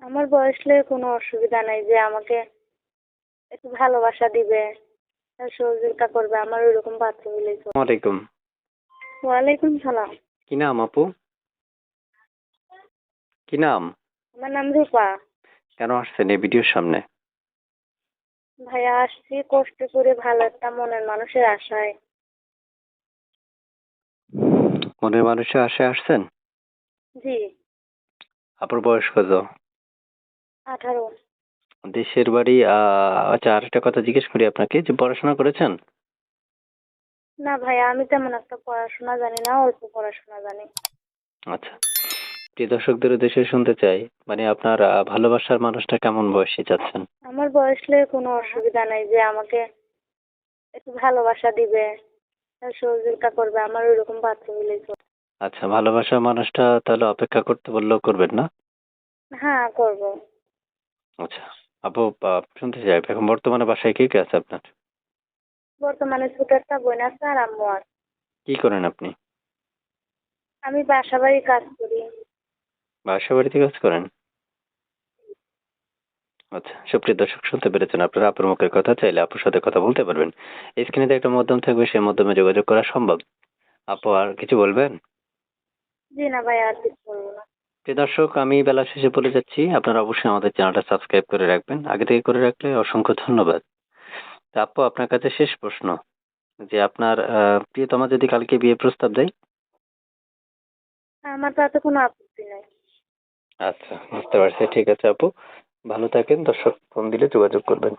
আমার বয়সলে কোনো অসুবিধা নাই যে আমাকে একটু ভালোবাসা দিবে, আর সহযোগিতা করবে, আমার ওইরকম পাত্র হইলেই চলে। ওয়ালাইকুম। ওয়ালাইকুম সালাম। কি নাম আপু? কি নাম? আমার নাম রূপা। কেন আসছেন এই ভিডিওর সামনে? ভাইয়া আসছি কষ্ট করে ভালো একটা মনের মানুষের আশায়। মনের মানুষের আশায় আসছেন? জি। আপুর বয়স কত? 18। দেশের বাড়ি আচ্ছা, আরেকটা কথা জিজ্ঞেস করি আপনাকে, যে পড়াশোনা করেছেন? না ভাইয়া, আমি তেমন একটা পড়াশোনা জানি না, অল্প পড়াশোনা জানি। আচ্ছা, প্রিয় দর্শকদের উদ্দেশ্যে শুনতে চাই, মানে আপনার ভালোবাসার মানুষটা কেমন বয়সী চাচ্ছেন? আমার বয়সলে কোনো অসুবিধা নাই যে আমাকে একটু ভালোবাসা দিবে, আর সহযোগিতা করবে, আমার ওইরকম পাত্র হইলেই চলে। আচ্ছা, ভালোবাসার মানুষটা তাহলে অপেক্ষা করতে বললেও করবেন না? হ্যাঁ, করবো। আচ্ছা আপু, শুনতে চাই এখন বর্তমানে বাসায় কে কে আছে আপনার? বর্তমানে ছোট একটা বোন আছে আর আম্মু আছে। কি করেন আপনি? আমি বাসা বাড়ি কাজ করি। বাসা বাড়িতে কাজ করেন? আচ্ছা, সুপ্রিয় দর্শক শুনতে পেরেছেন, আপনারা আপুর মুখের কথা, চাইলে আপুর সাথে কথা বলতে পারবেন। স্ক্রিনে একটা মাধ্যম থাকবে, সেই মাধ্যমে যোগাযোগ করা সম্ভব। আপু আর কিছু বলবেন? জি না ভাই, আর কিছু বলবো না। প্রিয় দর্শক, আমি বেলা শেষে বলে যাচ্ছি, আপনারা অবশ্যই আমাদের চ্যানেলটা সাবস্ক্রাইব করে রাখবেন, আগে থেকে করে রাখলে অসংখ্য ধন্যবাদ। তা আপু, আপনার কাছে শেষ প্রশ্ন, যে আপনার প্রিয়তমা যদি কালকে বিয়ে প্রস্তাব দেয়? আমার তাতে কোনো আপত্তি নাই। আচ্ছা, বুঝতে পারছি, ঠিক আছে আপু, ভালো থাকেন, দর্শক ফোন দিলে যোগাযোগ করবেন।